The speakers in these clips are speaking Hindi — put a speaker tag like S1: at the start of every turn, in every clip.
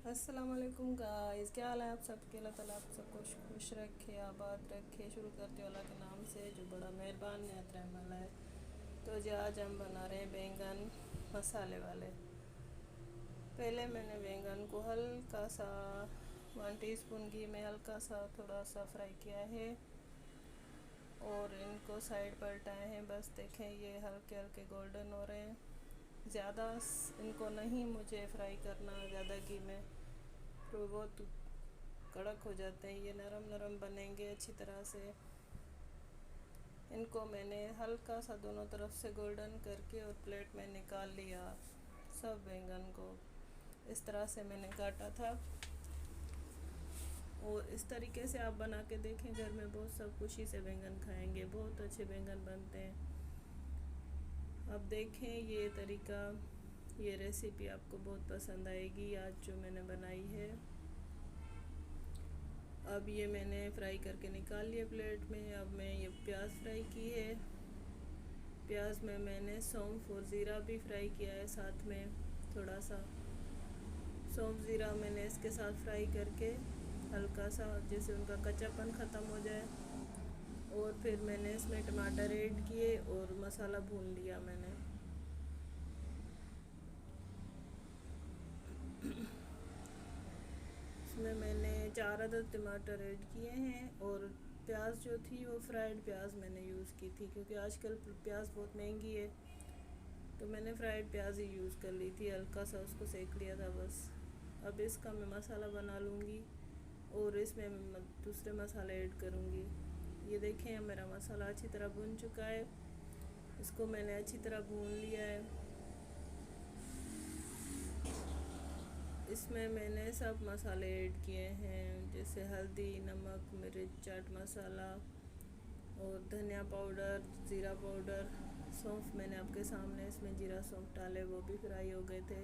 S1: अस्सलाम वालेकुम गाइस, क्या हाल है आप सबके। अल्लाह ताला आप सबको खुश रखे, आबाद रखे। शुरू करते अल्लाह के नाम से जो बड़ा मेहरबान निहायत रहम वाला है। तो जी आज हम बना रहे हैं बैंगन मसाले वाले। पहले मैंने बैंगन को हल्का सा 1 टीस्पून घी में हल्का सा थोड़ा सा फ्राई किया है और इनको साइड पर हटाए हैं। बस देखें ये हल्के हल्के गोल्डन हो रहे हैं। ज़्यादा इनको नहीं मुझे फ्राई करना ज़्यादा घी में, तो बहुत कड़क हो जाते हैं। ये नरम नरम बनेंगे अच्छी तरह से। इनको मैंने हल्का सा दोनों तरफ से गोल्डन करके और प्लेट में निकाल लिया। सब बैंगन को इस तरह से मैंने काटा था और इस तरीके से आप बना के देखें, घर में बहुत सब खुशी से बैंगन खाएंगे। बहुत अच्छे बैंगन बनते हैं। अब देखें ये तरीका, ये रेसिपी आपको बहुत पसंद आएगी आज जो मैंने बनाई है। अब ये मैंने फ्राई करके निकाल लिया प्लेट में। अब मैं ये प्याज फ्राई की है। प्याज में मैंने सौंफ और ज़ीरा भी फ्राई किया है साथ में। थोड़ा सा सौंफ ज़ीरा मैंने इसके साथ फ्राई करके हल्का सा जैसे उनका कच्चापन ख़त्म हो जाए, और फिर मैंने इसमें टमाटर ऐड किए और मसाला भून लिया मैंने। इसमें मैंने 4 अदद टमाटर ऐड किए हैं और प्याज जो थी वो फ्राइड प्याज मैंने यूज़ की थी, क्योंकि आजकल प्याज बहुत महंगी है, तो मैंने फ्राइड प्याज ही यूज़ कर ली थी। हल्का सा उसको सेक लिया था बस। अब इसका मैं मसाला बना लूँगी और इसमें मैं दूसरे मसाले ऐड करूँगी। ये देखें मेरा मसाला अच्छी तरह भून चुका है। इसको मैंने अच्छी तरह भून लिया है। इसमें मैंने सब मसाले ऐड किए हैं, जैसे हल्दी, नमक, मिर्च, चाट मसाला और धनिया पाउडर, ज़ीरा पाउडर। सौंफ मैंने आपके सामने इसमें जीरा सौंफ डाले, वो भी फ्राई हो गए थे।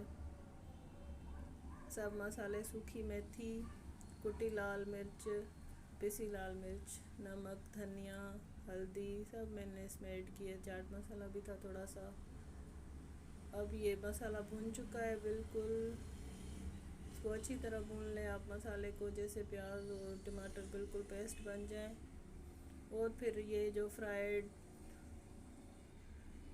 S1: सब मसाले, सूखी मेथी, कुटी लाल मिर्च, पिसी लाल मिर्च, नमक, धनिया, हल्दी, सब मैंने इसमें ऐड किए। चाट मसाला भी था थोड़ा सा। अब ये मसाला भून चुका है बिल्कुल। इसको अच्छी तरह भून लें आप मसाले को, जैसे प्याज और टमाटर बिल्कुल पेस्ट बन जाए। और फिर ये जो फ्राइड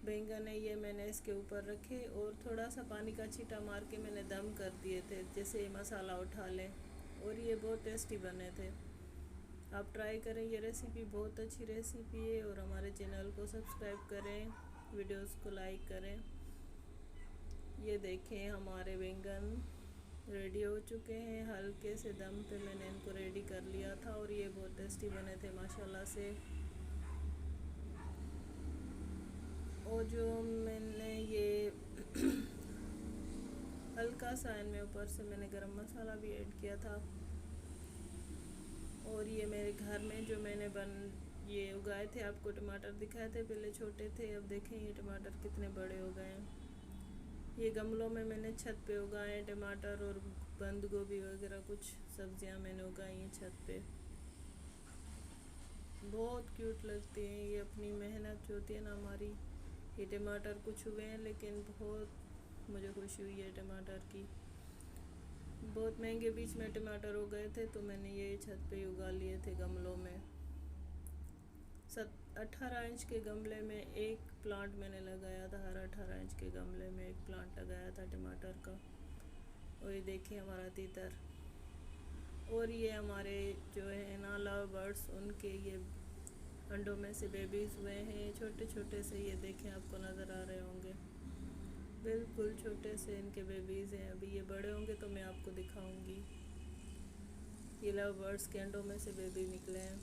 S1: बैंगन है ये मैंने इसके ऊपर रखे और थोड़ा सा पानी का छींटा मार के मैंने दम कर दिए थे, जैसे ये मसाला उठा लें। और ये बहुत टेस्टी बने थे। आप ट्राई करें, ये रेसिपी बहुत अच्छी रेसिपी है। और हमारे चैनल को सब्सक्राइब करें, वीडियोस को लाइक करें। ये देखें हमारे बैंगन रेडी हो चुके हैं। हल्के से दम पे मैंने इनको रेडी कर लिया था और ये बहुत टेस्टी बने थे माशाल्लाह से। और जो मैंने ये हल्का सा इनमें ऊपर से मैंने गरम मसाला भी ऐड किया था। और ये मेरे घर में जो मैंने ये उगाए थे, आपको टमाटर दिखाए थे पहले छोटे थे, अब देखें ये टमाटर कितने बड़े हो गए हैं। ये गमलों में मैंने छत पे उगाए हैं टमाटर और बंद गोभी वगैरह कुछ सब्जियां मैंने उगाई हैं छत पे। बहुत क्यूट लगते हैं ये, अपनी मेहनत जो होती है ना हमारी। ये टमाटर कुछ हुए हैं लेकिन बहुत मुझे खुशी हुई है टमाटर की। बहुत महंगे बीच में टमाटर हो गए थे, तो मैंने ये छत पे उगा लिए थे गमलों में। 18 इंच के गमले में एक प्लांट मैंने लगाया था। हर 18 इंच के गमले में एक प्लांट लगाया था टमाटर का। और ये देखिए हमारा तीतर। और ये हमारे जो है ना लव बर्ड्स, उनके ये अंडों में से बेबीज़ हुए हैं छोटे छोटे से। ये देखें आपको नज़र आ रहे होंगे, बिल्कुल छोटे से इनके बेबीज़ हैं। अभी ये बड़े होंगे तो मैं आपको दिखाऊंगी। ये लव बर्ड्स के अंडों में से बेबी निकले हैं।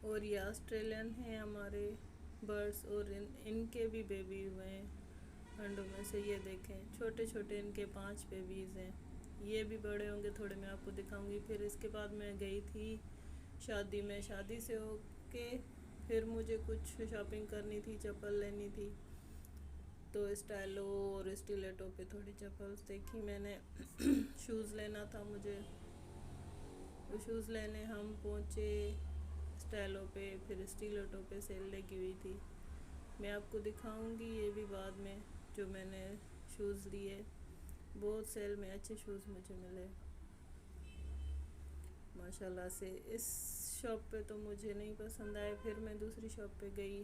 S1: और ये ऑस्ट्रेलियन हैं हमारे बर्ड्स, और इनके भी बेबी हुए हैं अंडों में से। ये देखें छोटे छोटे इनके 5 बेबीज़ हैं। ये भी बड़े होंगे थोड़े, मैं आपको दिखाऊंगी। फिर इसके बाद मैं गई थी शादी में। शादी से होके फिर मुझे कुछ शॉपिंग करनी थी, चप्पल लेनी थी, तो स्टाइलो और स्टिलेटो पे थोड़ी चप्पल्स देखी मैंने। शूज़ लेना था मुझे, वो शूज़ लेने हम पहुँचे स्टाइलो पे। फिर स्टिलेटो पे सेल लगी हुई थी, मैं आपको दिखाऊंगी ये भी बाद में, जो मैंने शूज़ लिए। बहुत सेल में अच्छे शूज़ मुझे मिले माशाल्लाह से। इस शॉप पे तो मुझे नहीं पसंद आए, फिर मैं दूसरी शॉप पे गई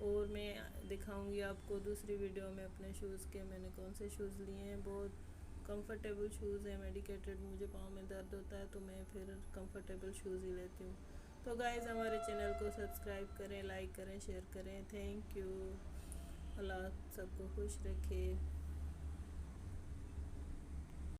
S1: और मैं दिखाऊंगी आपको दूसरी वीडियो में अपने शूज़ के मैंने कौन से शूज़ लिए हैं। बहुत कंफर्टेबल शूज़ है, मेडिकेटेड, मुझे पाँव में दर्द होता है तो मैं फिर कंफर्टेबल शूज़ ही लेती हूँ। तो गाइज़ हमारे चैनल को सब्सक्राइब करें, लाइक करें, शेयर करें। Thank you. अल्लाह सबको खुश रखे।